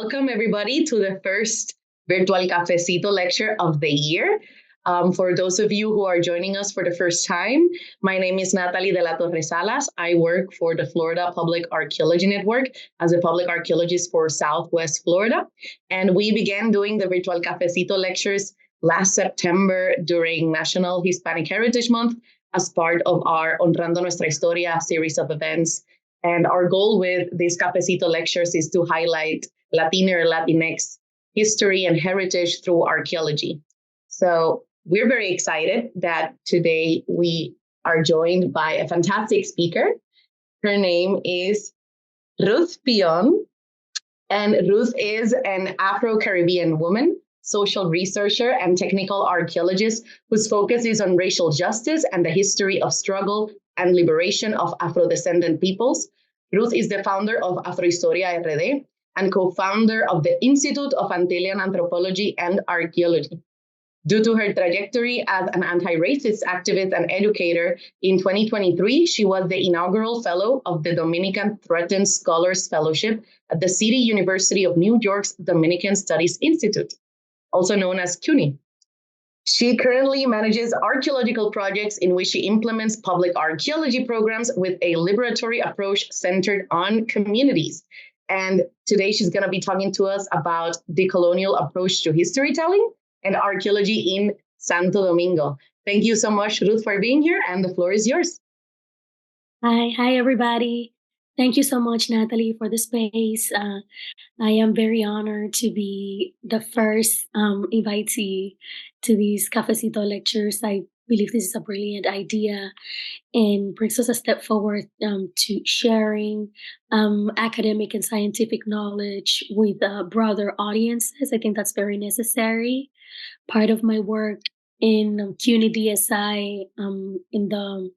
welcome everybody to the first virtual Cafecito lecture of the year. For those of you who are joining us for the first time, my name is Natalie de la Torre Salas. I work for the Florida Public Archaeology Network as a public archaeologist for Southwest Florida. And we began doing the virtual Cafecito lectures last September during National Hispanic Heritage Month as part of our Honrando Nuestra Historia series of events. And our goal with these Cafecito lectures is to highlight Latino or Latinx history and heritage through archaeology. So we're very excited that today we are joined by a fantastic speaker. Her name is Ruth Pion, and Ruth is an Afro-Caribbean woman, social researcher, and technical archaeologist whose focus is on racial justice and the history of struggle and liberation of Afro-descendant peoples. Ruth is the founder of AfrohistoriaRD and co-founder of the Institute of Antillean Anthropology and Archaeology. Due to her trajectory as an anti-racist activist and educator, in 2023, she was the inaugural fellow of the Dominican Threatened Scholars Fellowship at the City University of New York's Dominican Studies Institute, also known as CUNY. She currently manages archaeological projects in which she implements public archaeology programs with a liberatory approach centered on communities. And today she's going to be talking to us about decolonial approach to history telling and archaeology in Santo Domingo. Thank you so much, Ruth, for being here, and the floor is yours. Hi, everybody. Thank you so much, Natalie, for the space. I am very honored to be the first invitee to these Cafecito lectures. I believe this is a brilliant idea and brings us a step forward to sharing academic and scientific knowledge with broader audiences. I think that's very necessary. Part of my work in CUNY DSI in the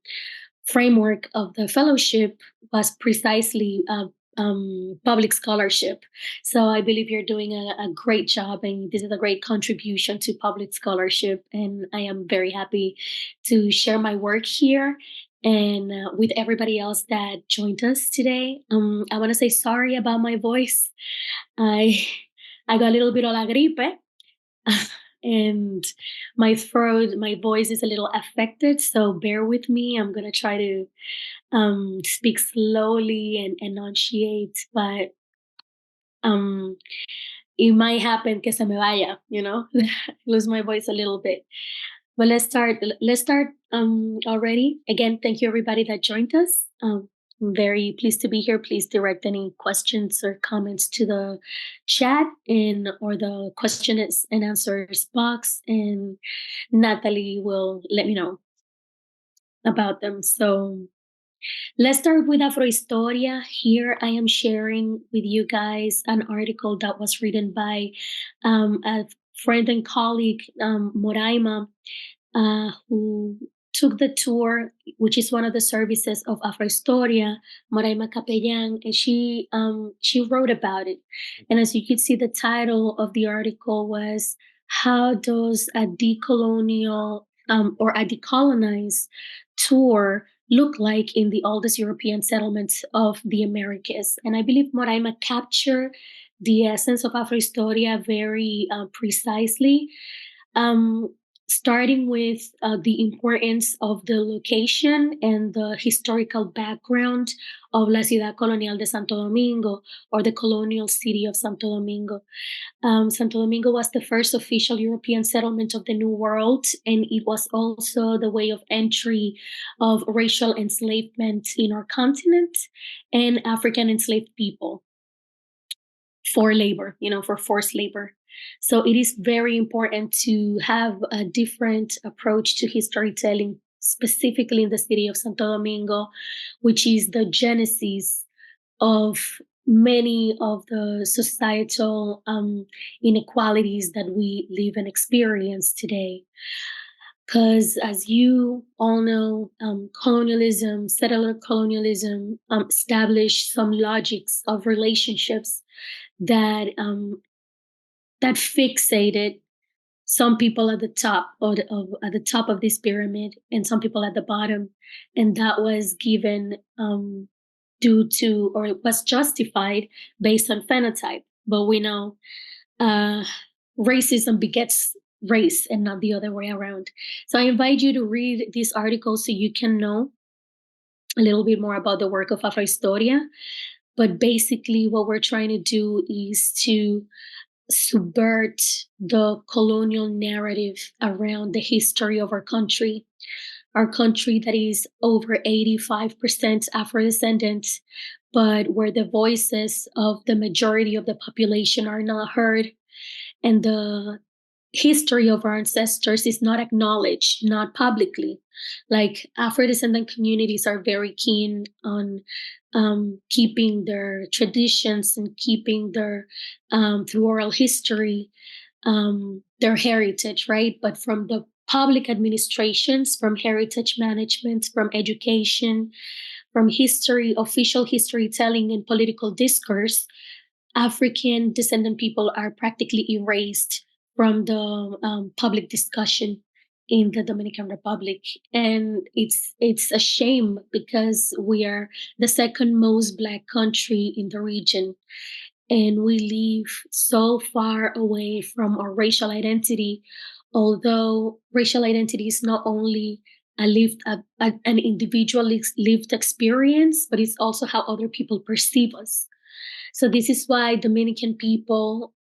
framework of the fellowship was precisely public scholarship. So I believe you're doing a great job, and this is a great contribution to public scholarship. And I am very happy to share my work here and with everybody else that joined us today. I want to say sorry about my voice. I got a little bit of la gripe. And my voice is a little affected, so bear with me. I'm gonna try to speak slowly and enunciate, but it might happen que se me vaya, lose my voice a little bit. But let's start already. Again, thank you everybody that joined us. I'm very pleased to be here. Please direct any questions or comments to the chat or the questions and answers box, and Natalie will let me know about them. So let's start with Afrohistoria. Here I am sharing with you guys an article that was written by a friend and colleague, Moraima, who took the tour, which is one of the services of Afrohistoria, Moraima Capellan, and she wrote about it. And as you can see, the title of the article was, "How does a decolonial or a decolonized tour look like in the oldest European settlements of the Americas?" And I believe Moraima captured the essence of Afrohistoria very precisely. Starting with the importance of the location and the historical background of La Ciudad Colonial de Santo Domingo, or the Colonial City of Santo Domingo. Santo Domingo was the first official European settlement of the New World, and it was also the way of entry of racial enslavement in our continent and African enslaved people for labor, for forced labor. So it is very important to have a different approach to history telling, specifically in the city of Santo Domingo, which is the genesis of many of the societal inequalities that we live and experience today. Because as you all know, colonialism, settler colonialism, established some logics of relationships that fixated some people at the top at the top of this pyramid and some people at the bottom, and that was given due to, or it was justified based on phenotype. but we know racism begets race and not the other way around. So I invite you to read this article so you can know a little bit more about the work of Afrohistoria. But basically, what we're trying to do is to subvert the colonial narrative around the history of our country. Our country that is over 85% Afro-descendant, but where the voices of the majority of the population are not heard, and the history of our ancestors is not acknowledged, not publicly. Like Afro-descendant communities are very keen on keeping their traditions and keeping their, through oral history, their heritage, right? But from the public administrations, from heritage management, from education, from history, official history telling, and political discourse, African descendant people are practically erased from the public discussion in the Dominican Republic, and it's a shame because we are the second most Black country in the region, and we live so far away from our racial identity. Although racial identity is not only an individual lived experience, but it's also how other people perceive us. So this is why Dominican people,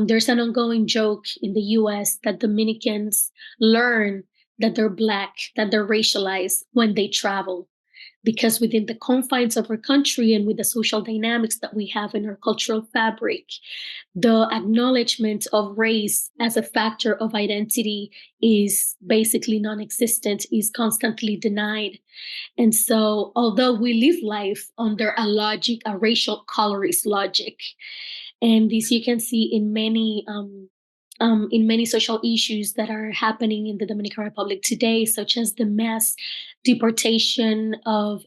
there's an ongoing joke in the US that Dominicans learn that they're Black, that they're racialized when they travel. Because within the confines of our country and with the social dynamics that we have in our cultural fabric, the acknowledgement of race as a factor of identity is basically non existent, is constantly denied. And so, although we live life under a logic, a racial colorist logic, and this you can see in many social issues that are happening in the Dominican Republic today, such as the mass deportation of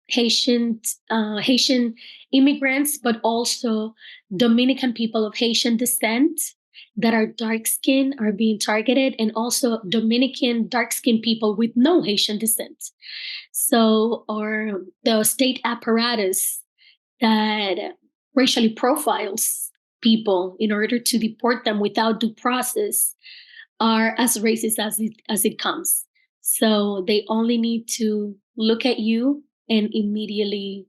Haitian immigrants, but also Dominican people of Haitian descent that are dark skinned are being targeted, and also Dominican dark skinned people with no Haitian descent. So, or the state apparatus that racially profiles people in order to deport them without due process are as racist as it comes. So they only need to look at you and immediately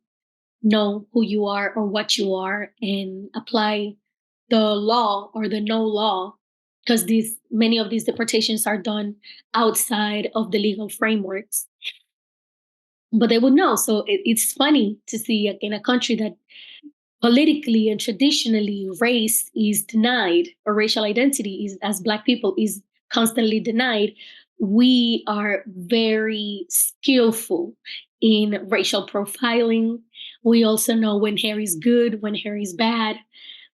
know who you are or what you are and apply the law or the no law, because these many of these deportations are done outside of the legal frameworks, but they would know. So it's funny to see in a country that politically and traditionally race is denied, or racial identity is as Black people is constantly denied. We are very skillful in racial profiling. We also know when hair is good, when hair is bad.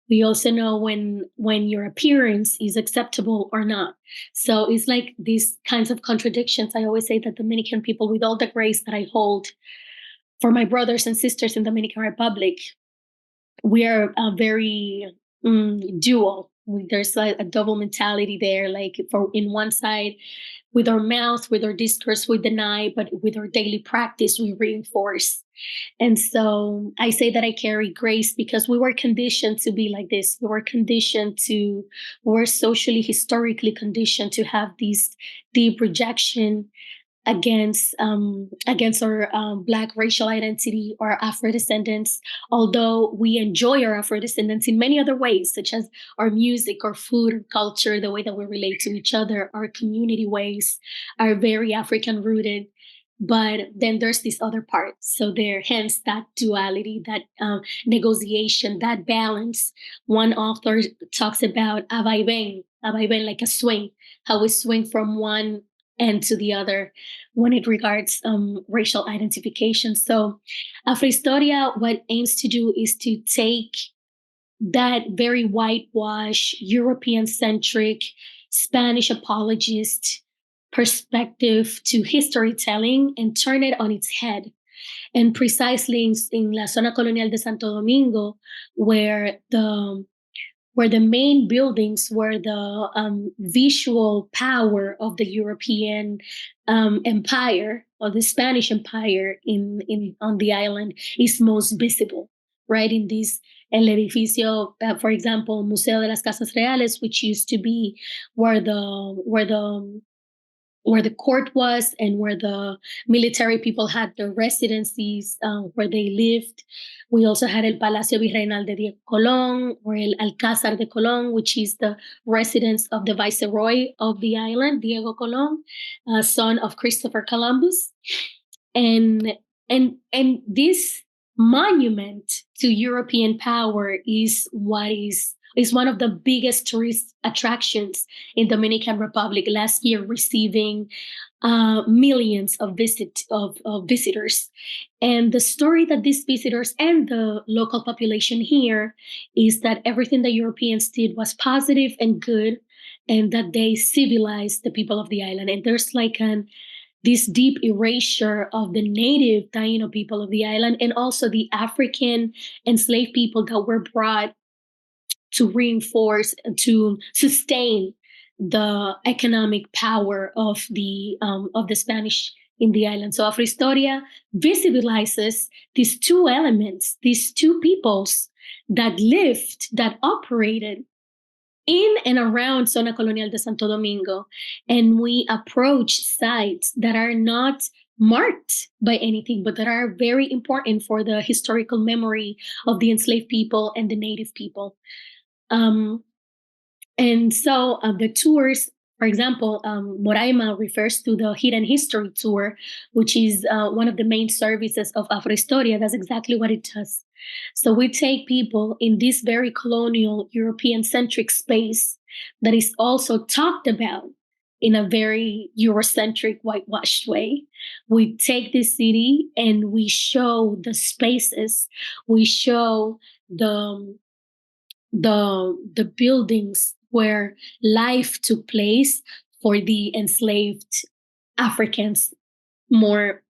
We also know when your appearance is acceptable or not. So it's like these kinds of contradictions. I always say that Dominican people, with all the grace that I hold for my brothers and sisters in Dominican Republic, we are very dual. There's a double mentality there. Like for in one side, with our mouth, with our discourse, we deny, but with our daily practice, we reinforce. And so I say that I carry grace because we were conditioned to be like this. We're socially, historically conditioned to have these deep rejection against our Black racial identity or Afro descendants, although we enjoy our Afro descendants in many other ways, such as our music, our food, our culture, the way that we relate to each other, our community ways are very African rooted. But then there's this other part. So there, hence that duality, that negotiation, that balance. One author talks about a vaivén, like a swing, how we swing from one end to the other when it regards racial identification. So Afrohistoria, what aims to do is to take that very whitewash, European-centric, Spanish apologist perspective to history telling and turn it on its head. And precisely in La Zona Colonial de Santo Domingo, where the main buildings were the visual power of the European empire, or the Spanish empire on the island, is most visible, right? In these El edificio, for example, Museo de las Casas Reales, which used to be where the court was and where the military people had their residencies, where they lived. We also had El Palacio Virreinal de Diego Colón, or El Alcázar de Colón, which is the residence of the viceroy of the island, Diego Colón, son of Christopher Columbus. And this monument to European power is one of the biggest tourist attractions in Dominican Republic. Last year, receiving millions of visitors. And the story that these visitors and the local population here is that everything the Europeans did was positive and good, and that they civilized the people of the island. And there's like this deep erasure of the native Taino people of the island, and also the African enslaved people that were brought to reinforce, to sustain the economic power of the Spanish in the island. So Afrohistoria visibilizes these two elements, these two peoples that lived, that operated in and around Zona Colonial de Santo Domingo. And we approach sites that are not marked by anything, but that are very important for the historical memory of the enslaved people and the native people. And so the tours, for example, Moraima refers to the Hidden History Tour, which is one of the main services of Afrohistoria. That's exactly what it does. So we take people in this very colonial European-centric space that is also talked about in a very Eurocentric, whitewashed way. We take this city and we show the spaces, we show the buildings where life took place for the enslaved Africans more.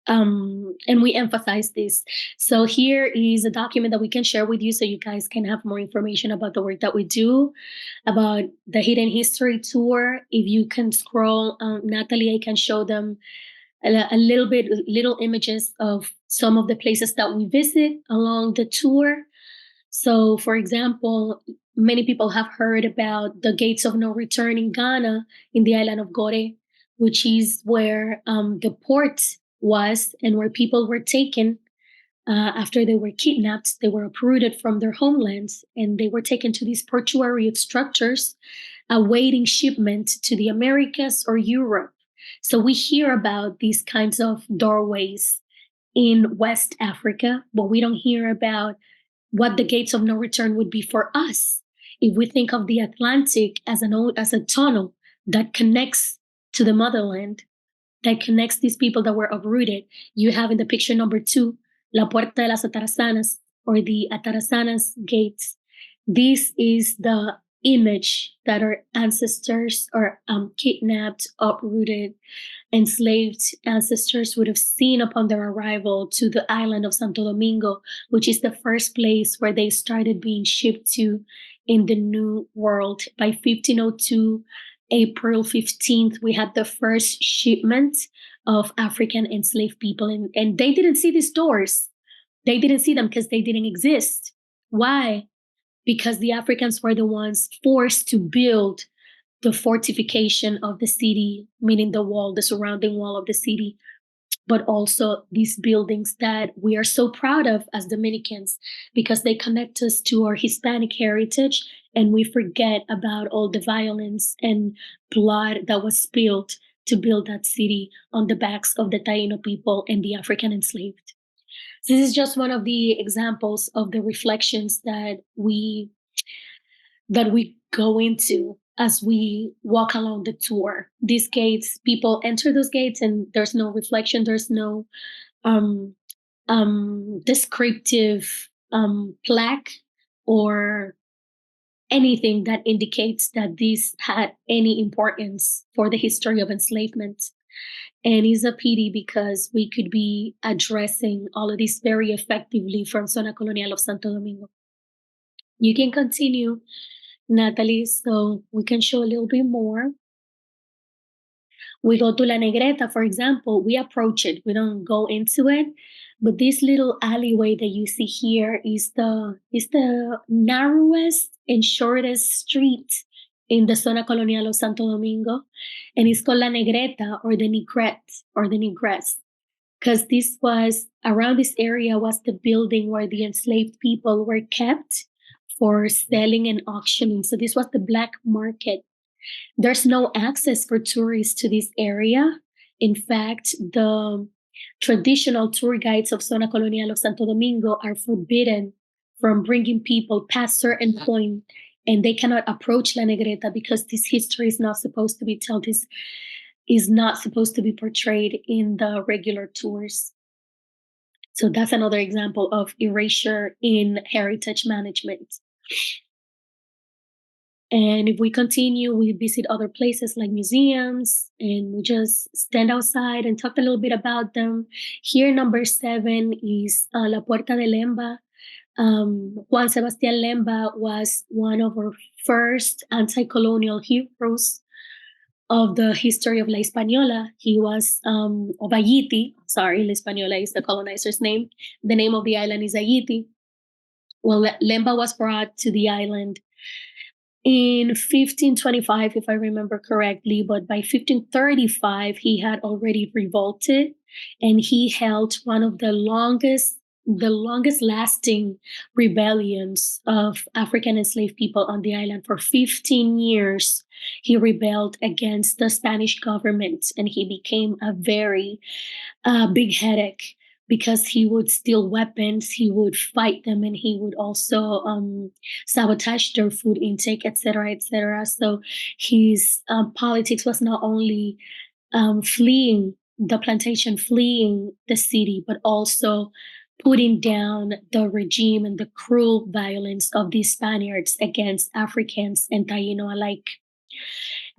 And we emphasize this. So here is a document that we can share with you so you guys can have more information about the work that we do, about the Hidden History Tour. If you can scroll, Natalie, I can show them little images of some of the places that we visit along the tour. So, for example, many people have heard about the gates of no return in Ghana, in the island of Gore, which is where the port was and where people were taken after they were kidnapped. They were uprooted from their homelands and they were taken to these portuary structures awaiting shipment to the Americas or Europe. So we hear about these kinds of doorways in West Africa, but we don't hear about what the gates of no return would be for us if we think of the Atlantic as a tunnel that connects to the motherland, that connects these people that were uprooted. You have in the picture number 2, La Puerta de las Atarazanas, or the Atarazanas gates. This is the image that our ancestors, or kidnapped, uprooted, enslaved ancestors would have seen upon their arrival to the island of Santo Domingo, which is the first place where they started being shipped to in the New World. By 1502, April 15th, we had the first shipment of African enslaved people, and they didn't see these doors. They didn't see them because they didn't exist. Why? Because the Africans were the ones forced to build the fortification of the city, meaning the wall, the surrounding wall of the city, but also these buildings that we are so proud of as Dominicans because they connect us to our Hispanic heritage, and we forget about all the violence and blood that was spilled to build that city on the backs of the Taino people and the African enslaved. So this is just one of the examples of the reflections that we go into as we walk along the tour. These gates, people enter those gates and there's no reflection, there's no descriptive plaque or anything that indicates that this had any importance for the history of enslavement. And it's a pity because we could be addressing all of this very effectively from Zona Colonial of Santo Domingo. You can continue, Natalie, so we can show a little bit more. We go to La Negreta, for example, we approach it, we don't go into it. But this little alleyway that you see here is the narrowest and shortest street in the Zona Colonial of Santo Domingo. And it's called La Negreta or the Negrette or the Negress. Because this was around this area was the building where the enslaved people were kept for selling and auctioning. So this was the black market. There's no access for tourists to this area. In fact, the traditional tour guides of Zona Colonial of Santo Domingo are forbidden from bringing people past certain point, and they cannot approach La Negreta because this history is not supposed to be told. This is not supposed to be portrayed in the regular tours. So that's another example of erasure in heritage management. And if we continue, we visit other places like museums, and we just stand outside and talk a little bit about them. Here, number 7 is La Puerta de Lemba. Juan Sebastián Lemba was one of our first anti-colonial heroes of the history of La Española. He was of Haiti. Sorry, La Española is the colonizer's name. The name of the island is Haiti. Well, Lemba was brought to the island in 1525, if I remember correctly, but by 1535, he had already revolted, and he held one of the longest lasting rebellions of African enslaved people on the island. For 15 years, he rebelled against the Spanish government, and he became a very big headache because he would steal weapons, he would fight them, and he would also sabotage their food intake, etc., etc. So his politics was not only fleeing the plantation, fleeing the city, but also putting down the regime and the cruel violence of the Spaniards against Africans and Taino alike.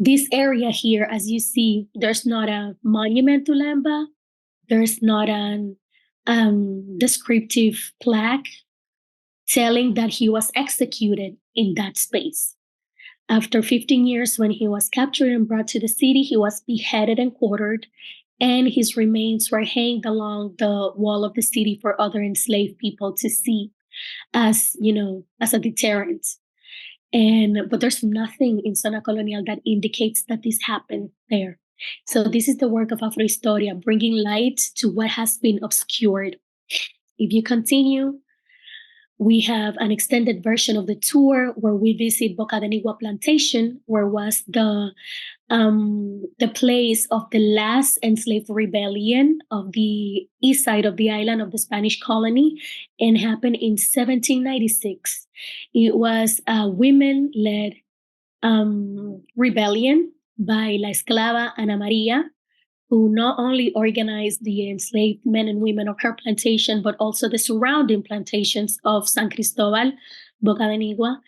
This area here, as you see, there's not a monument to Lemba. There's not an descriptive plaque telling that he was executed in that space. After 15 years, when he was captured and brought to the city, he was beheaded and quartered, and his remains were hanged along the wall of the city for other enslaved people to see as, as a deterrent. But there's nothing in Zona Colonial that indicates that this happened there. So this is the work of Afrohistoria, bringing light to what has been obscured. If you continue, we have an extended version of the tour where we visit Boca de Nigua Plantation, where was the place of the last enslaved rebellion of the east side of the island of the Spanish colony, and happened in 1796. It was a women-led rebellion by La Esclava Ana Maria, who not only organized the enslaved men and women of her plantation, but also the surrounding plantations of San Cristobal, Boca de Nigua.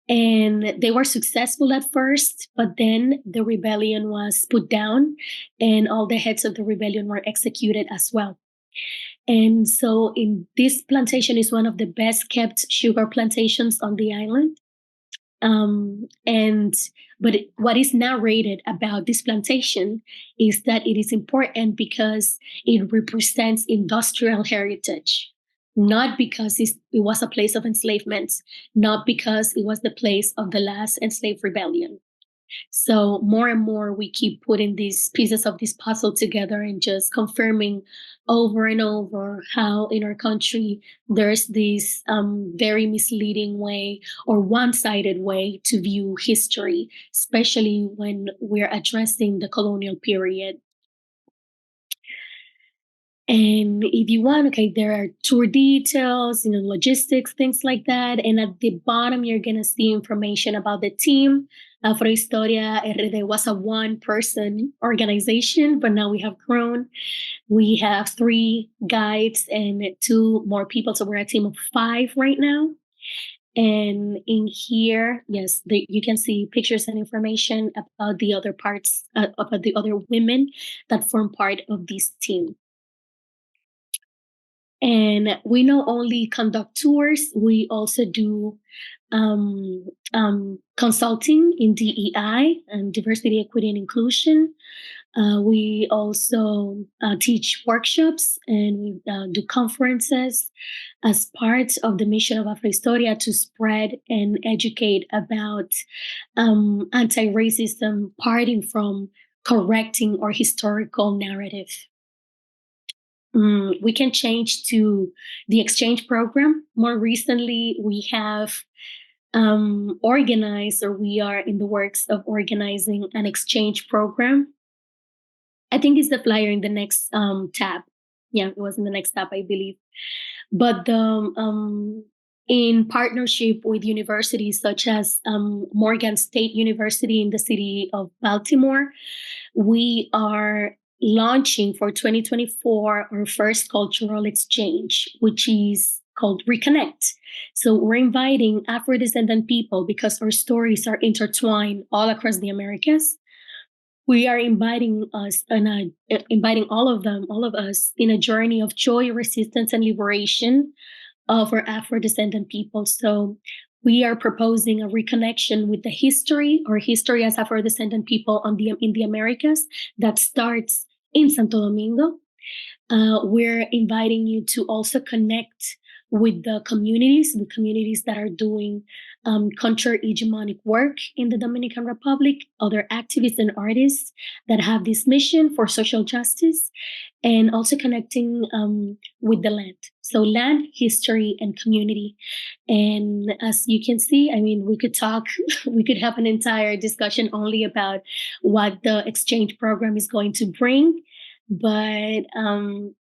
And they were successful at first, but then the rebellion was put down, and all the heads of the rebellion were executed as well. And so this plantation is one of the best kept sugar plantations on the island. But what is narrated about this plantation is that it is important because it represents industrial heritage, not because it was a place of enslavement, not because it was the place of the last enslaved rebellion. So more and more we keep putting these pieces of this puzzle together and just confirming over and over how in our country there's this very misleading way or one-sided way to view history, especially when we're addressing the colonial period. And if you want, okay, there are tour details, logistics, things like that. And at the bottom, you're going to see information about the team. AfrohistoriaRD was a one-person organization, but now we have grown. We have 3 guides and 2 more people. So we're a team of 5 right now. And in here, yes, you can see pictures and information about the other parts, about the other women that form part of this team. And we not only conduct tours, we also do consulting in DEI and diversity, equity, and inclusion. We also teach workshops, and we do conferences as part of the mission of Afrohistoria to spread and educate about anti-racism, parting from correcting our historical narrative. We can change to the exchange program. More recently, we have organized, or we are in the works of organizing an exchange program. I think it's the flyer in the next tab. Yeah, it was in the next tab, I believe. But in partnership with universities such as Morgan State University in the city of Baltimore, we are launching for 2024 our first cultural exchange, which is called Reconnect. So we're inviting Afro-descendant people because our stories are intertwined all across the Americas. We are inviting all of us in a journey of joy, resistance, and liberation of our Afro-descendant people. So we are proposing a reconnection with the history, or history as Afro-descendant people in the Americas, that starts in Santo Domingo. We're inviting you to also connect with the communities that are doing counter-hegemonic work in the Dominican Republic, other activists and artists that have this mission for social justice, and also connecting with the land. So land, history, and community. And as you can see, I mean, we could have an entire discussion only about what the exchange program is going to bring. But in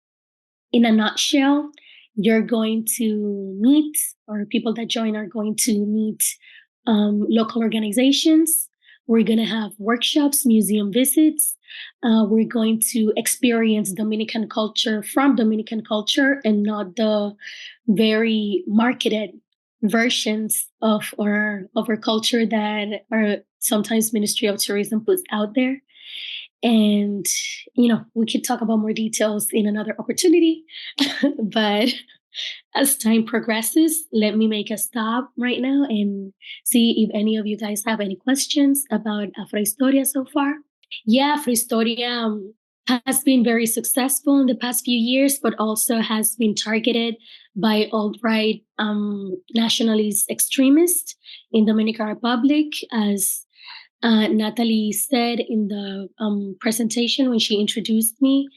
a nutshell, you're going to meet, or people that join are going to meet local organizations. We're going to have workshops, museum visits. We're going to experience Dominican culture from Dominican culture, and not the very marketed versions of our culture that our sometimes Ministry of Tourism puts out there. And, we could talk about more details in another opportunity. But as time progresses, let me make a stop right now and see if any of you guys have any questions about Afrohistoria so far. Yeah, Afrohistoria has been very successful in the past few years, but also has been targeted by alt-right nationalist extremists in Dominican Republic, as Natalie said in the presentation when she introduced me.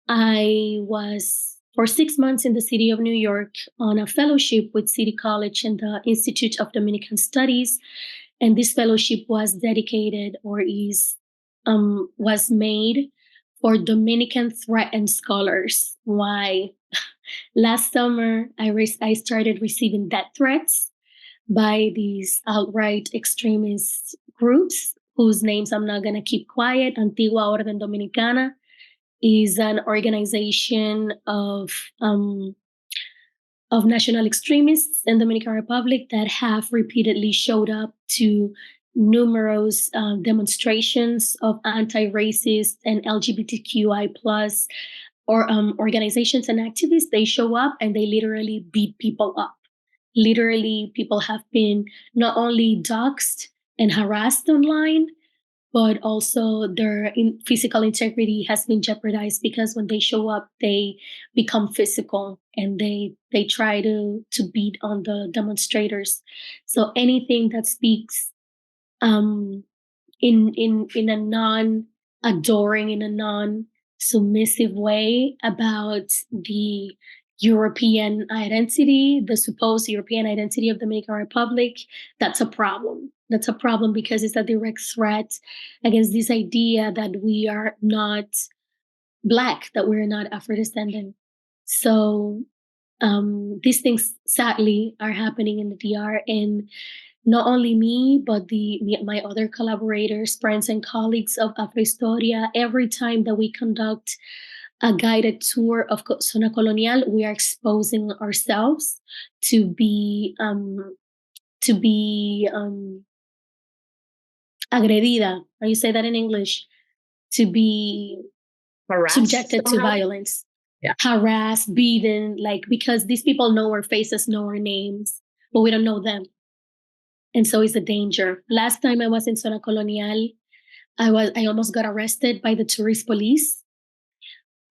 I was for 6 months in the city of New York on a fellowship with City College and the Institute of Dominican Studies. And this fellowship was dedicated, or was made for Dominican threatened scholars. Why? Last summer, I started receiving death threats by these outright extremist groups whose names I'm not going to keep quiet. Antigua Orden Dominicana is an organization of national extremists in the Dominican Republic that have repeatedly showed up to numerous demonstrations of anti-racist and LGBTQI plus organizations and activists. They show up and they literally beat people up. Literally, people have been not only doxxed and harassed online, but also their physical integrity has been jeopardized, because when they show up, they become physical and they try to beat on the demonstrators. So anything that speaks in a non-adoring, in a non-submissive way about the European identity, the supposed European identity of the Dominican Republic, that's a problem. That's a problem because it's a direct threat against this idea that we are not Black, that we're not Afro-descendant. So these things sadly are happening in the DR, and not only me, but my other collaborators, friends, and colleagues of Afrohistoria. Every time that we conduct a guided tour of Zona Colonial, we are exposing ourselves to be agredida. How you say that in English? To be Harassed subjected somehow? to violence, Yeah. harassed, beaten, because these people know our faces, know our names, but we don't know them. And so it's a danger. Last time I was in Zona Colonial, I almost got arrested by the tourist police.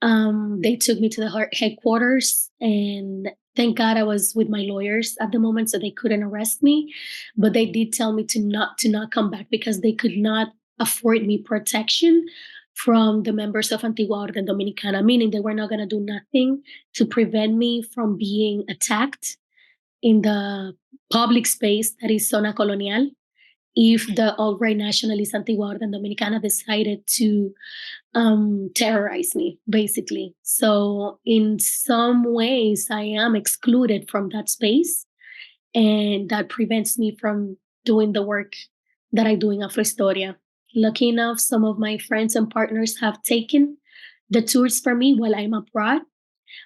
They took me to the headquarters, and thank God I was with my lawyers at the moment, so they couldn't arrest me. But they did tell me to not come back because they could not afford me protection from the members of Antigua Orden Dominicana, meaning they were not going to do nothing to prevent me from being attacked in the public space that is Zona Colonial if the alt-right nationalist Antigua Orden Dominicana decided to terrorize me, basically. So in some ways, I am excluded from that space, and that prevents me from doing the work that I do in Afrohistoria. Lucky enough, some of my friends and partners have taken the tours for me while I'm abroad,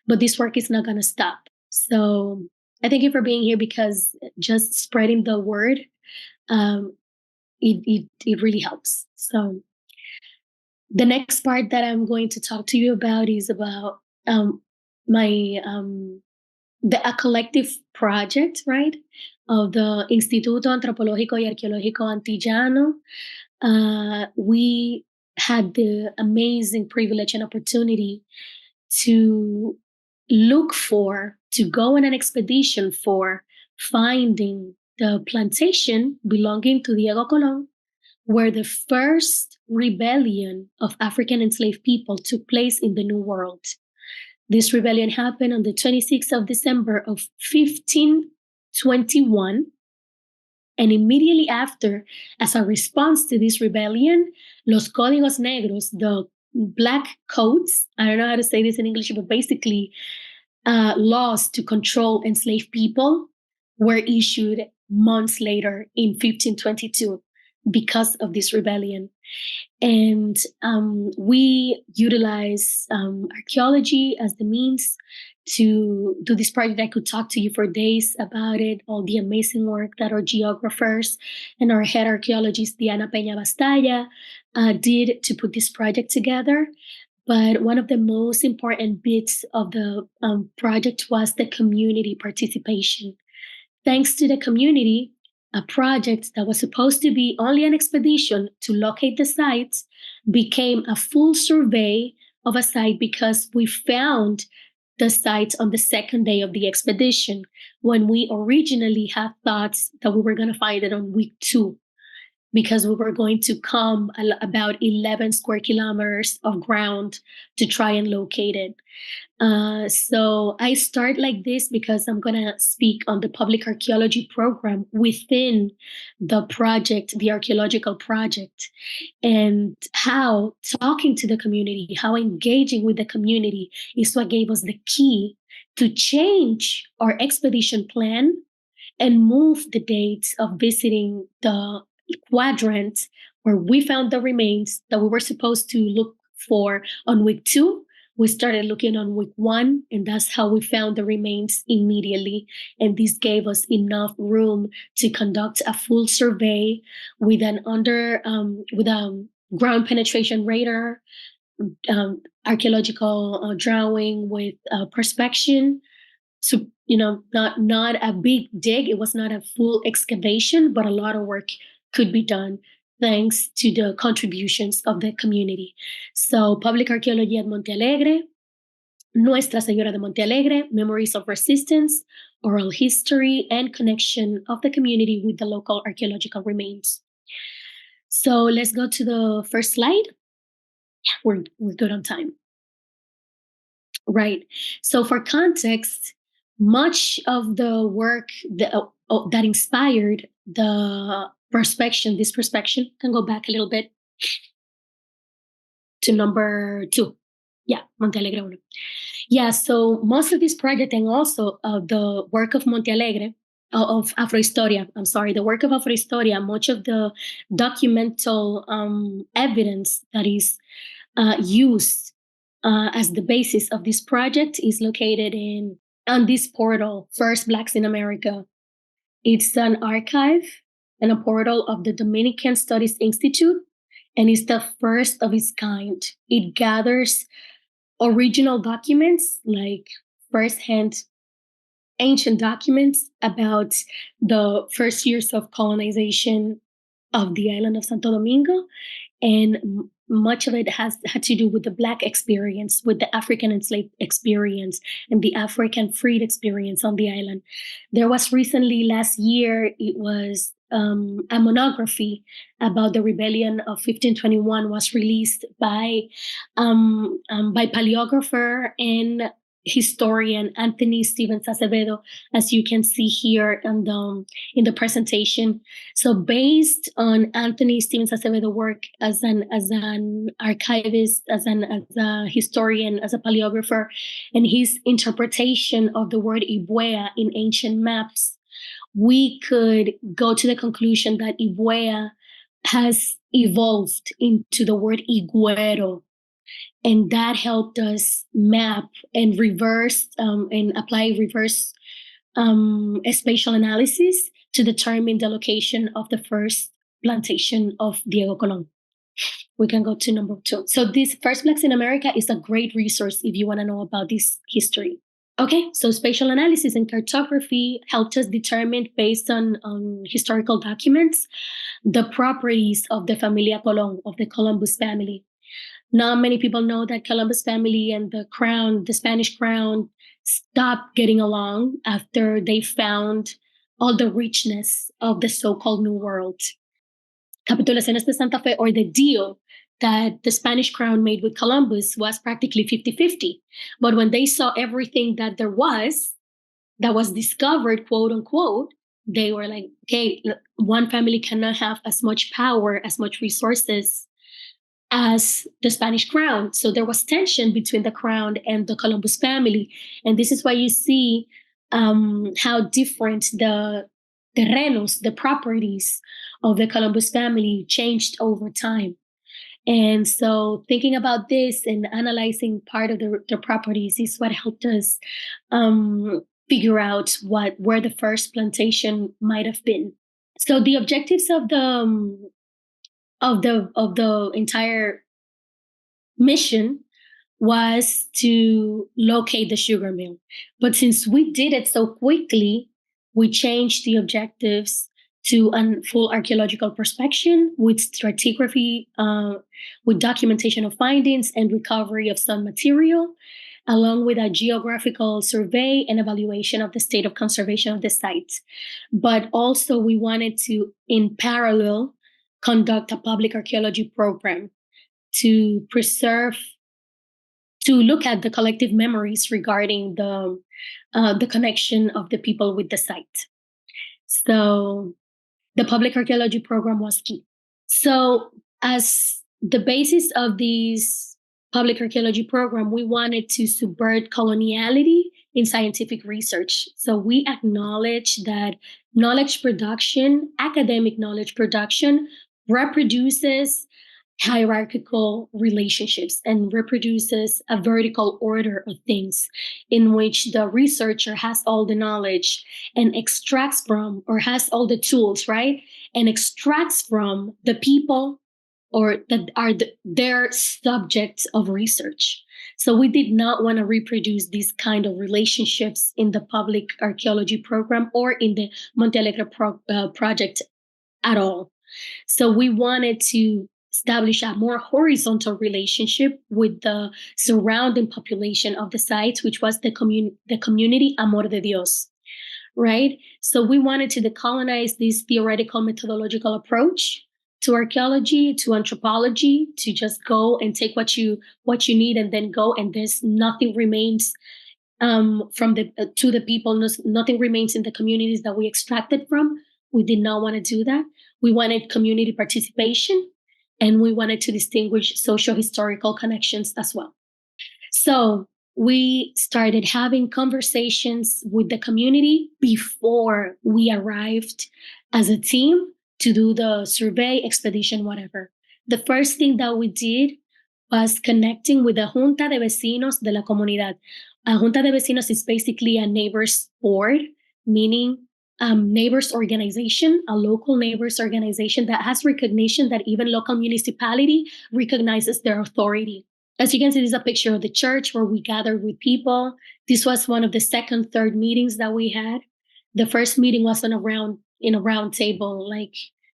but this work is not going to stop. So I thank you for being here, because just spreading the word, um, it really helps. So the next part that I'm going to talk to you about is about my a collective project, right, of the Instituto Antropológico y Arqueológico Antillano. We had the amazing privilege and opportunity to to go on an expedition for finding the plantation belonging to Diego Colón, where the first rebellion of African enslaved people took place in the New World. This rebellion happened on the 26th of December of 1521. And immediately after, as a response to this rebellion, los códigos negros, the black codes, I don't know how to say this in English, but basically laws to control enslaved people, were issued months later in 1522 because of this rebellion. And we utilize archaeology as the means to do this project. I could talk to you for days about it, all the amazing work that our geographers and our head archaeologist, Diana Peña Bastalla, did to put this project together. But one of the most important bits of the project was the community participation. Thanks to the community, a project that was supposed to be only an expedition to locate the sites became a full survey of a site, because we found the sites on the second day of the expedition, when we originally had thoughts that we were going to find it on week 2, because we were going to come about 11 square kilometers of ground to try and locate it. So I start like this because I'm going to speak on the public archaeology program within the project, the archaeological project, and how talking to the community, how engaging with the community is what gave us the key to change our expedition plan and move the dates of visiting the quadrant where we found the remains that we were supposed to look for on week 2. We started looking on week 1, and that's how we found the remains immediately. And this gave us enough room to conduct a full survey with with a ground penetration radar, archaeological drawing with perspection. So, not a big dig. It was not a full excavation, but a lot of work could be done thanks to the contributions of the community. So public archaeology at Montealegre, Nuestra Señora de Montealegre, Memories of Resistance, oral history, and connection of the community with the local archaeological remains. So let's go to the first slide. Yeah, we're good on time. Right. So for context, much of the work that inspired this perspection, can go back a little bit to number 2. Yeah, Montealegre I. Yeah, so most of this project, and also the work of Montealegre, of Afrohistoria, the work of Afrohistoria, much of the documental evidence that is used as the basis of this project is located on this portal, First Blacks in America. It's an archive and a portal of the Dominican Studies Institute, and it's the first of its kind. It gathers original documents, like firsthand ancient documents about the first years of colonization of the island of Santo Domingo, and much of it had to do with the Black experience, with the African enslaved experience, and the African freed experience on the island. There was recently, last year, it was a monography about the rebellion of 1521 was released by paleographer and historian Anthony Stevens Acevedo, as you can see here in the presentation. So, based on Anthony Stevens Acevedo work as an archivist, as a historian, as a paleographer, and his interpretation of the word Ibuea in ancient maps, we could go to the conclusion that Ibuea has evolved into the word Iguero, and that helped us map and reverse and apply reverse spatial analysis to determine the location of the first plantation of Diego Colon. We can go to number 2. So this First Blacks in America is a great resource if you want to know about this history. Okay, so spatial analysis and cartography helped us determine, based on historical documents, the properties of the Familia Colon, of the Columbus family. Not many people know that Columbus family and the crown, the Spanish crown, stopped getting along after they found all the richness of the so-called New World. Capitulaciones de Santa Fe, or the deal that the Spanish crown made with Columbus, was practically 50-50. But when they saw everything that that was discovered, quote unquote, they were like, okay, one family cannot have as much power, as much resources as the Spanish crown. So there was tension between the crown and the Columbus family. And this is why you see how different the terrenos, the properties of the Columbus family, changed over time. And so thinking about this and analyzing part of the properties is what helped us figure out where the first plantation might have been. So the objectives of the entire mission was to locate the sugar mill. But since we did it so quickly, we changed the objectives to a full archaeological prospection with stratigraphy, with documentation of findings and recovery of some material, along with a geographical survey and evaluation of the state of conservation of the site. But also we wanted to, in parallel, conduct a public archaeology program to look at the collective memories regarding the connection of the people with the site. So the public archaeology program was key. So as the basis of this public archaeology program, we wanted to subvert coloniality in scientific research. So we acknowledge that knowledge production, academic knowledge production, reproduces hierarchical relationships and reproduces a vertical order of things in which the researcher has all the knowledge and extracts from, or has all the tools, right? And extracts from the people or that are their subjects of research. So we did not want to reproduce these kind of relationships in the public archaeology program or in the Montealegre project at all. So we wanted to establish a more horizontal relationship with the surrounding population of the site, which was the community Amor de Dios, right? So we wanted to decolonize this theoretical methodological approach to archaeology, to anthropology, to just go and take what you need and then go, and there's nothing remains from to the people, nothing remains in the communities that we extracted from. We did not want to do that. We wanted community participation, and we wanted to distinguish socio-historical connections as well. So we started having conversations with the community before we arrived as a team to do the survey, expedition, whatever. The first thing that we did was connecting with the Junta de Vecinos de la Comunidad. A Junta de Vecinos is basically a neighbors board, meaning neighbors organization, a local neighbors organization that has recognition that even local municipality recognizes their authority. As you can see, this is a picture of the church where we gathered with people. This was one of the second, third meetings that we had. The first meeting was in a round table, like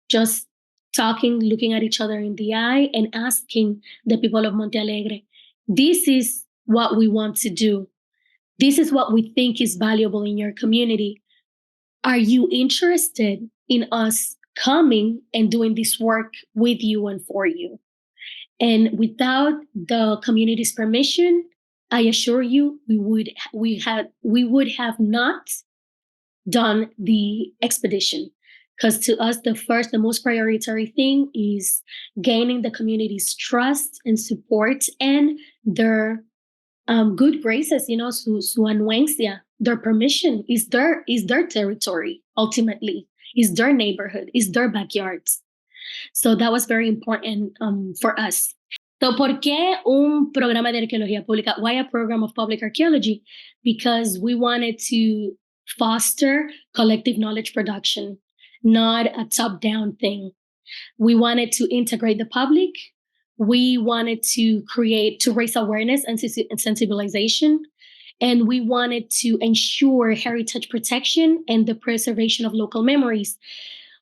just talking, looking at each other in the eye, and asking the people of Montealegre, this is what we want to do. This is what we think is valuable in your community. Are you interested in us coming and doing this work with you and for you? And without the community's permission, I assure you, we would have not done the expedition. Because to us, the most priority thing is gaining the community's trust and support and their good graces, su anuencia, their permission is their territory, ultimately, is their neighborhood, is their backyards. So that was very important for us. So, ¿por qué un programa de arqueología pública? Why a program of public archaeology? Because we wanted to foster collective knowledge production, not a top-down thing. We wanted to integrate the public. We wanted to raise awareness and sensibilization. And we wanted to ensure heritage protection and the preservation of local memories.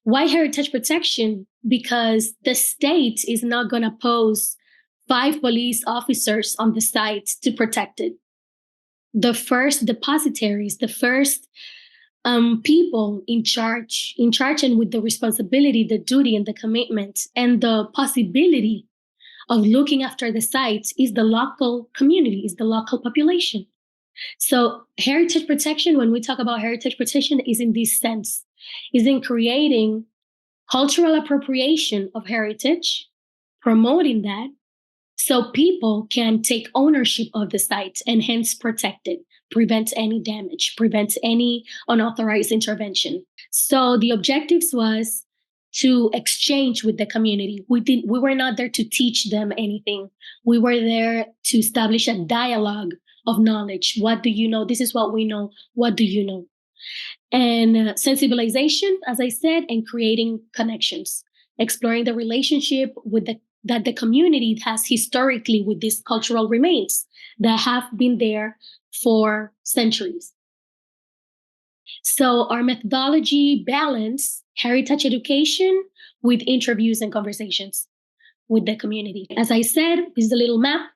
Why heritage protection? Because the state is not going to post 5 police officers on the site to protect it. The first depositaries, the first people in charge and with the responsibility, the duty, and the commitment, and the possibility of looking after the sites is the local community, is the local population. So heritage protection, when we talk about heritage protection, is in this sense, is in creating cultural appropriation of heritage, promoting that, so people can take ownership of the site and hence protect it, prevent any damage, prevent any unauthorized intervention. So the objectives was to exchange with the community. We were not there to teach them anything. We were there to establish a dialogue of knowledge. What do you know? This is what we know. What do you know? And sensibilization, as I said, and creating connections, exploring the relationship that the community has historically with these cultural remains that have been there for centuries. So our methodology balanced heritage education with interviews and conversations with the community. As I said, this is a little map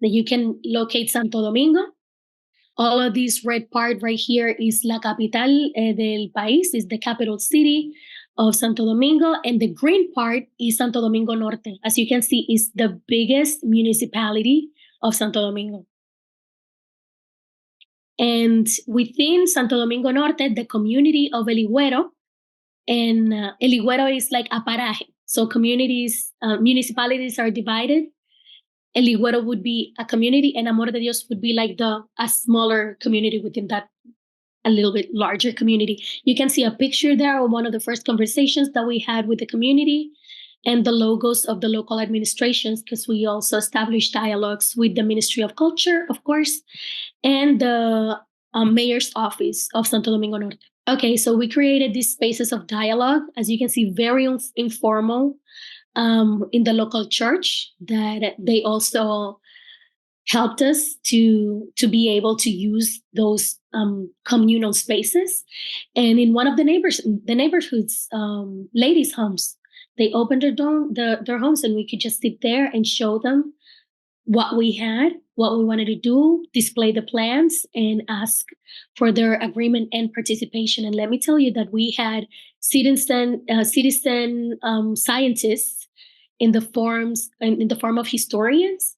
that you can locate Santo Domingo. All of this red part right here is la capital del país, is the capital city of Santo Domingo, and the green part is Santo Domingo Norte. As you can see, is the biggest municipality of Santo Domingo. And within Santo Domingo Norte, the community of El Higuero, and El Higuero is like a paraje. So communities, municipalities are divided. El Higuero would be a community, and Amor de Dios would be like a smaller community within that, a little bit larger community. You can see a picture there of one of the first conversations that we had with the community and the logos of the local administrations, because we also established dialogues with the Ministry of Culture, of course, and the mayor's office of Santo Domingo Norte. Okay, so we created these spaces of dialogue, as you can see, very informal, in the local church, that they also helped us to be able to use those communal spaces. And in one of the neighborhoods, ladies' homes, they opened their homes, and we could just sit there and show them what we had, what we wanted to do, display the plans, and ask for their agreement and participation. And let me tell you that we had citizen scientists in the form of historians.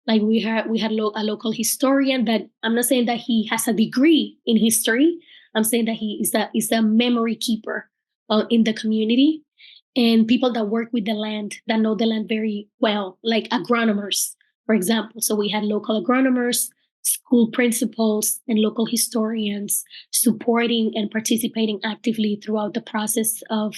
Like we had a local historian that, I'm not saying that he has a degree in history. I'm saying that he is a memory keeper in the community, and people that work with the land, that know the land very well, like agronomers, for example. So we had local agronomers, school principals, and local historians supporting and participating actively throughout the process of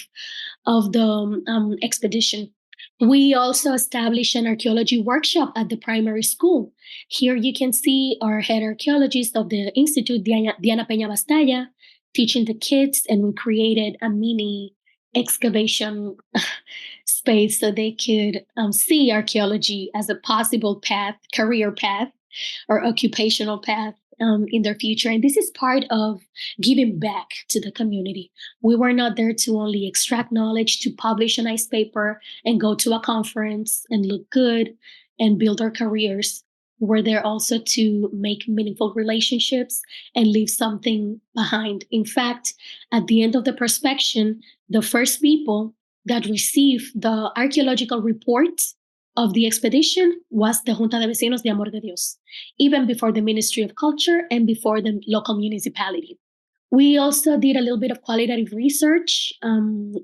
the expedition. We also established an archaeology workshop at the primary school. Here you can see our head archaeologist of the Institute, Diana Peña Bastalla, teaching the kids, and we created a mini excavation space so they could see archaeology as a possible path, career path, or occupational path in their future. And this is part of giving back to the community. We were not there to only extract knowledge, to publish a nice paper and go to a conference and look good and build our careers. We're there also to make meaningful relationships and leave something behind. In fact, at the end of the prospection, the first people that received the archaeological report of the expedition was the Junta de Vecinos de Amor de Dios, even before the Ministry of Culture and before the local municipality. We also did a little bit of qualitative research.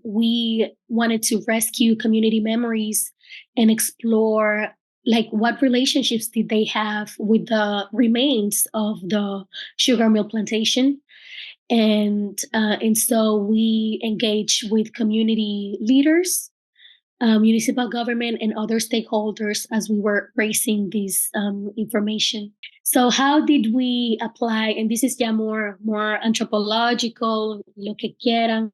We wanted to rescue community memories and explore like what relationships did they have with the remains of the sugar mill plantation. And so we engaged with community leaders, municipal government, and other stakeholders as we were raising this information. So how did we apply? And this is yeah more anthropological, lo que quieran.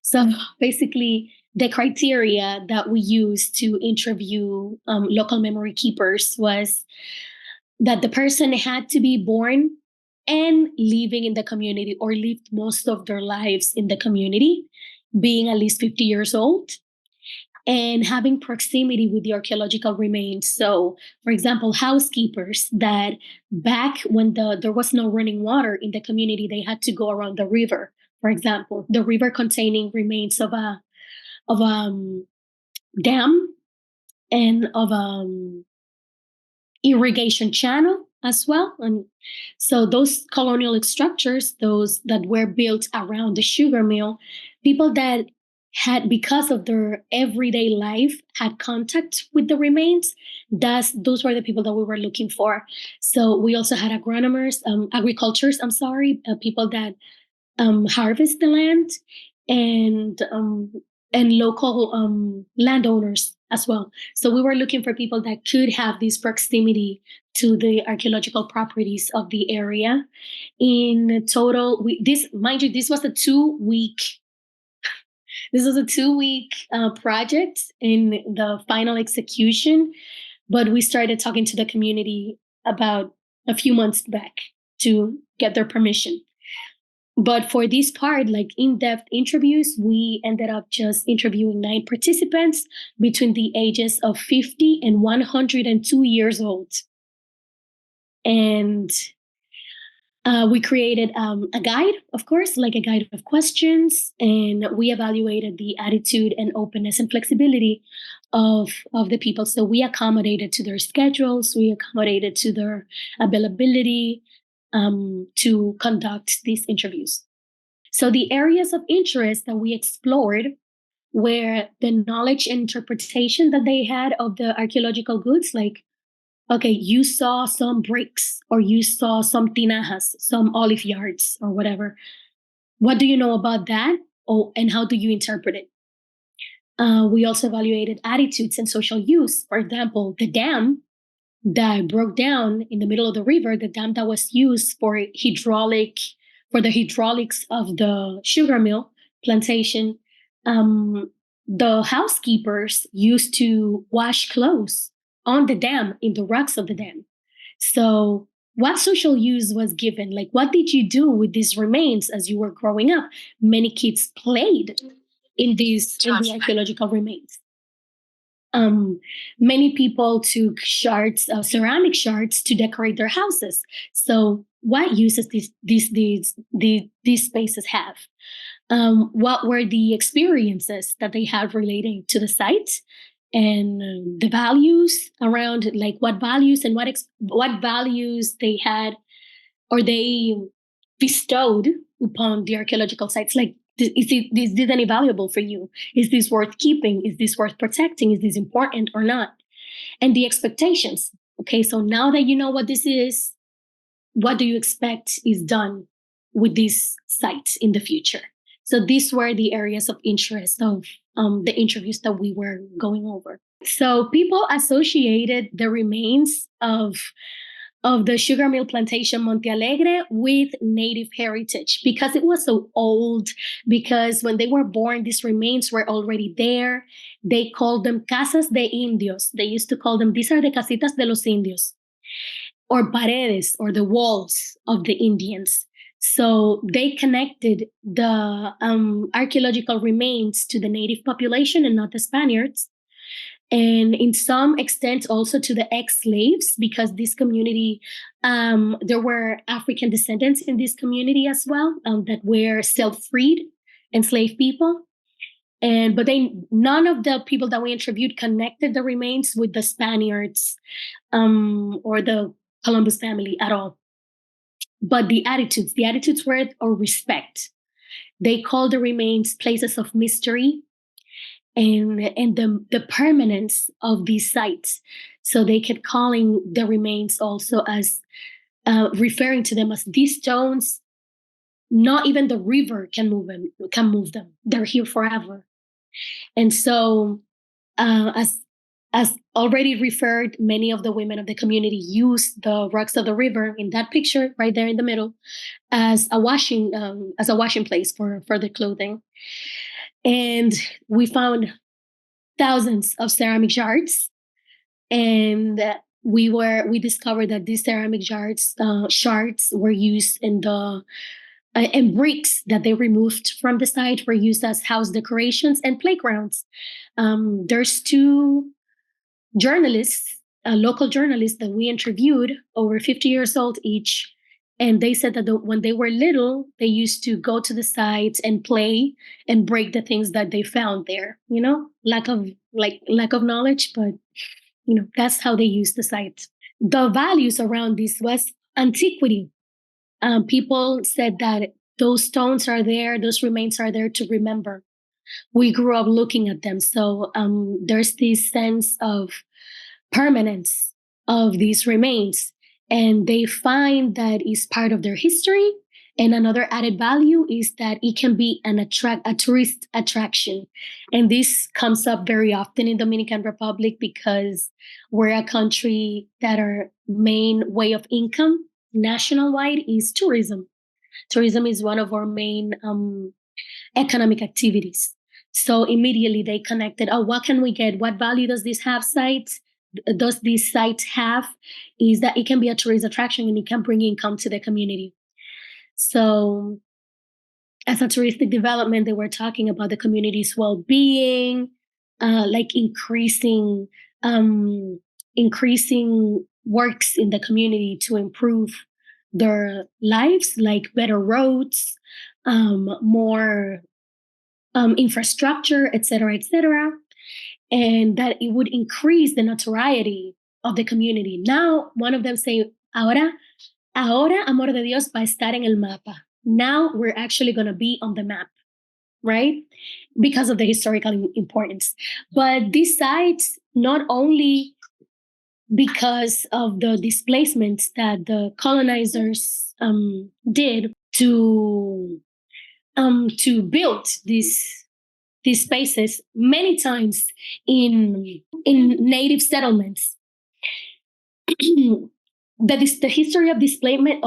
So basically, the criteria that we used to interview local memory keepers was that the person had to be born and living in the community or lived most of their lives in the community, being at least 50 years old, and having proximity with the archaeological remains. So, for example, housekeepers that back when there was no running water in the community, they had to go around the river. For example, the river containing remains of a dam and of irrigation channel as well. And so those colonial structures, those that were built around the sugar mill, people that had, because of their everyday life, had contact with the remains, those were the people that we were looking for. So we also had agriculturists, people that harvest the land, and local landowners as well. So we were looking for people that could have this proximity to the archaeological properties of the area. In total, this was a 2-week. This was a 2-week project in the final execution, but we started talking to the community about a few months back to get their permission. But for this part, like in-depth interviews, we ended up just interviewing 9 participants between the ages of 50 and 102 years old. And we created a guide, of course, like a guide of questions, and we evaluated the attitude and openness and flexibility of the people. So we accommodated to their schedules, we accommodated to their availability to conduct these interviews. So the areas of interest that we explored were the knowledge and interpretation that they had of the archaeological goods, like, okay, you saw some bricks or you saw some tinajas, some olive yards or whatever. What do you know about that? Oh, and how do you interpret it? We also evaluated attitudes and social use. For example, the dam that broke down in the middle of the river, the dam that was used for the hydraulics of the sugar mill plantation, the housekeepers used to wash clothes on the dam, in the rocks of the dam. So what social use was given? Like, what did you do with these remains as you were growing up? Many kids played in the archaeological remains. Many people took ceramic shards to decorate their houses. So what uses these spaces have? What were the experiences that they had relating to the site, and the values around, like what values and what values they had or they bestowed upon the archaeological sites. Like, is this any valuable for you? Is this worth keeping? Is this worth protecting? Is this important or not? And the expectations. Okay, so now that you know what this is, what do you expect is done with these sites in the future? So these were the areas of interest of the interviews that we were going over. So people associated the remains of the sugar mill plantation Montealegre with native heritage because it was so old, because when they were born, these remains were already there. They called them casas de indios. They used to call them, these are the casitas de los indios. or paredes, or the walls of the Indians. So they connected the archaeological remains to the native population and not the Spaniards. And in some extent also to the ex-slaves, because this community, there were African descendants in this community as well, that were self-freed enslaved people. But none of the people that we interviewed connected the remains with the Spaniards or the Columbus family at all. But the attitudes were of respect. They called the remains places of mystery, and the permanence of these sites. So they kept calling the remains also as referring to them as these stones. Not even the river can move them. They're here forever. And so, as already referred, many of the women of the community use the rocks of the river in that picture right there in the middle as a washing place for their clothing. And we found thousands of ceramic shards, and we discovered that these ceramic shards were used in the and bricks that they removed from the site were used as house decorations and playgrounds. There's two journalists, local journalists that we interviewed, over 50 years old each, and they said that when they were little, they used to go to the site and play and break the things that they found there. Lack of knowledge, but that's how they used the site. The values around this was antiquity. People said that those stones are there, those remains are there to remember. We grew up looking at them. So there's this sense of permanence of these remains. And they find that is part of their history. And another added value is that it can be a tourist attraction. And this comes up very often in Dominican Republic because we're a country that our main way of income nationwide is tourism. Tourism is one of our main economic activities. So immediately they connected, what can we get? What value does this site have? Is that it can be a tourist attraction and it can bring income to the community. So as a touristic development, they were talking about the community's well-being, like increasing works in the community to improve their lives, like better roads, more infrastructure, et cetera, and that it would increase the notoriety of the community. Now, one of them say, ahora Amor de Dios va a estar en el mapa. Now we're actually going to be on the map, right? Because of the historical importance. But these sites, not only because of the displacements that the colonizers did to build these spaces many times in native settlements. The history of displacement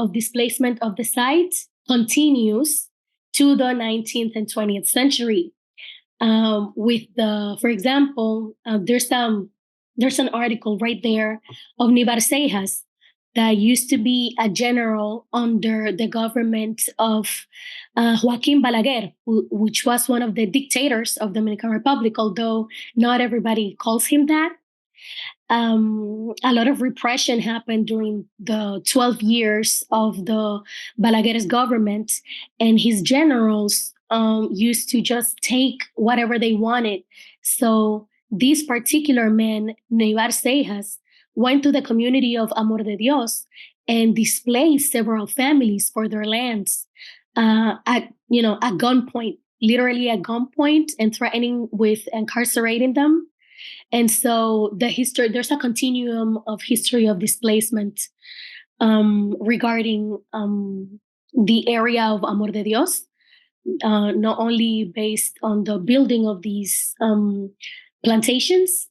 of the site continues to the 19th and 20th century. For example, there's an article right there of Nivar Seijas that used to be a general under the government of Joaquin Balaguer, which was one of the dictators of the Dominican Republic, although not everybody calls him that. A lot of repression happened during the 12 years of the Balaguer's government, and his generals used to just take whatever they wanted. So this particular man, Neivar Seijas, went to the community of Amor de Dios and displaced several families for their lands at gunpoint, literally at gunpoint, and threatening with incarcerating them. And so there's a continuum of history of displacement regarding the area of Amor de Dios, not only based on the building of these plantations,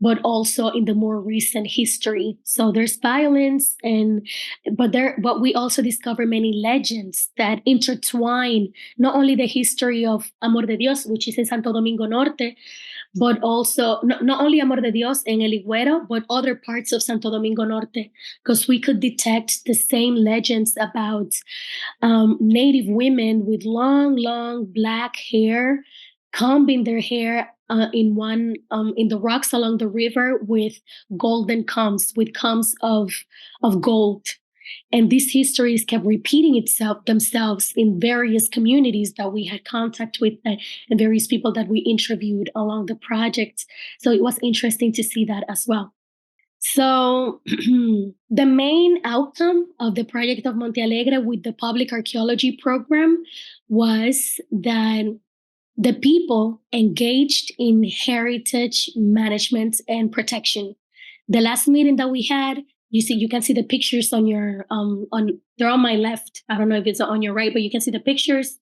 but also in the more recent history. So there's violence, but we also discover many legends that intertwine not only the history of Amor de Dios, which is in Santo Domingo Norte, but also not only Amor de Dios en El Higuero, but other parts of Santo Domingo Norte, because we could detect the same legends about Native women with long black hair, combing their hair in the rocks along the river with golden combs, with combs of gold. And these histories kept repeating themselves in various communities that we had contact with, and various people that we interviewed along the project. So it was interesting to see that as well. So the main outcome of the project of Montealegre with the public archaeology program was that the people engaged in heritage management and protection. The last meeting that we had, you can see the pictures on your they're on my left. I don't know if it's on your right, but you can see the pictures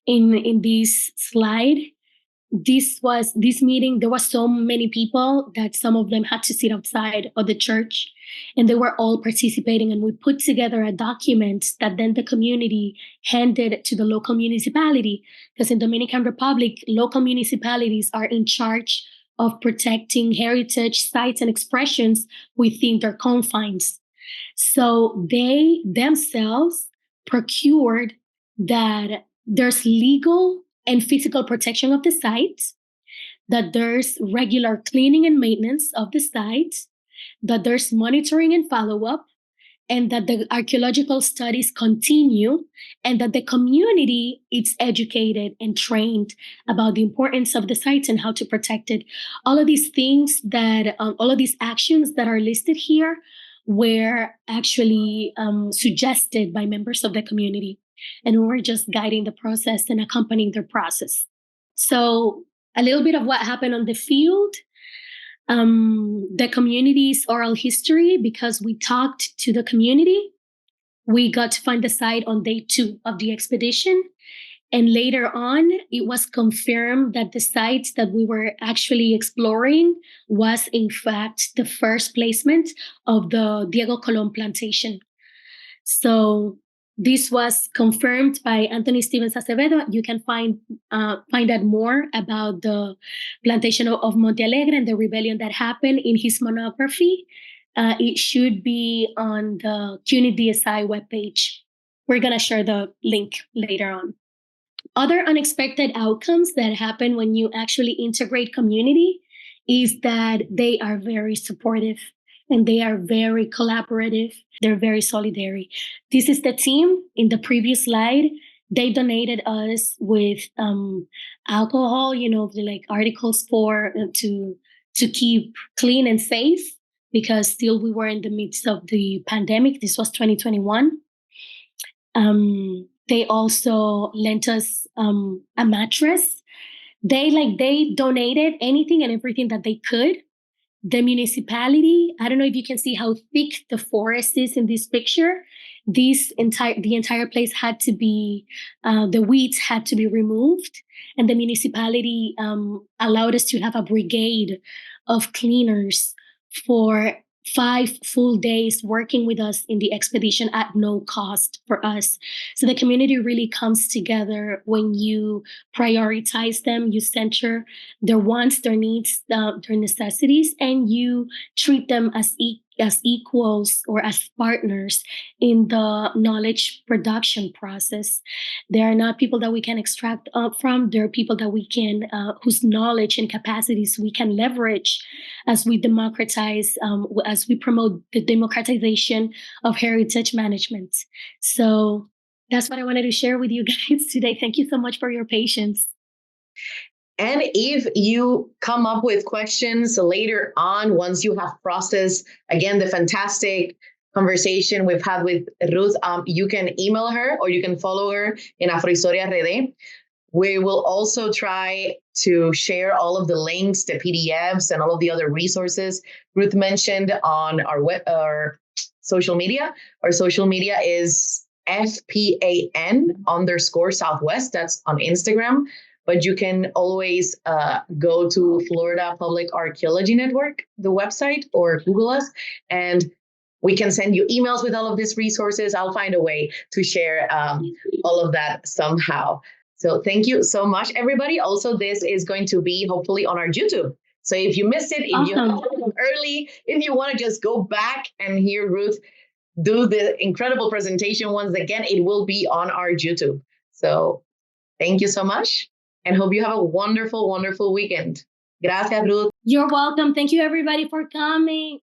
in this slide. This meeting, there was so many people that some of them had to sit outside of the church, and they were all participating, and we put together a document that then the community handed to the local municipality, because in Dominican Republic, local municipalities are in charge of protecting heritage sites and expressions within their confines. So they themselves procured that there's legal and physical protection of the site, that there's regular cleaning and maintenance of the site, that there's monitoring and follow-up, and that the archaeological studies continue, and that the community is educated and trained about the importance of the sites and how to protect it. All of these things all of these actions that are listed here were actually suggested by members of the community. And we were just guiding the process and accompanying the process. So a little bit of what happened on the field, the community's oral history, because we talked to the community. We got to find the site on day 2 of the expedition. And later on, it was confirmed that the site that we were actually exploring was, in fact, the first placement of the Diego Colón plantation. So this was confirmed by Anthony Stevens Acevedo. You can find out more about the plantation of Montealegre and the rebellion that happened in his monography. It should be on the CUNY DSI webpage. We're going to share the link later on. Other unexpected outcomes that happen when you actually integrate community is that they are very supportive and they are very collaborative. They're very solidary. This is the team in the previous slide. They donated us with alcohol, like articles to keep clean and safe, because still we were in the midst of the pandemic. This was 2021. They also lent us a mattress. They donated anything and everything that they could. The municipality, I don't know if you can see how thick the forest is in this picture. The entire place had to be, the weeds had to be removed, and the municipality allowed us to have a brigade of cleaners for 5 full days working with us in the expedition at no cost for us. So the community really comes together when you prioritize them, you center their wants, their needs, their necessities, and you treat them as equals or as partners in the knowledge production process. They are not people that we can extract from. They're people that we can, whose knowledge and capacities we can leverage as we democratize, as we promote the democratization of heritage management. So that's what I wanted to share with you guys today. Thank you so much for your patience. And if you come up with questions later on, once you have processed, again, the fantastic conversation we've had with Ruth, you can email her or you can follow her in AfrohistoriaRD. We will also try to share all of the links, the PDFs, and all of the other resources Ruth mentioned on our social media. Our social media is FPAN_Southwest. That's on Instagram. but you can always go to Florida Public Archaeology Network, the website, or Google us, and we can send you emails with all of these resources. I'll find a way to share all of that somehow. So thank you so much, everybody. Also, this is going to be hopefully on our YouTube. So if you missed it, if you have early, if you want to just go back and hear Ruth do the incredible presentation once again, it will be on our YouTube. So thank you so much and hope you have a wonderful, wonderful weekend. Gracias, Ruth. You're welcome. Thank you, everybody, for coming.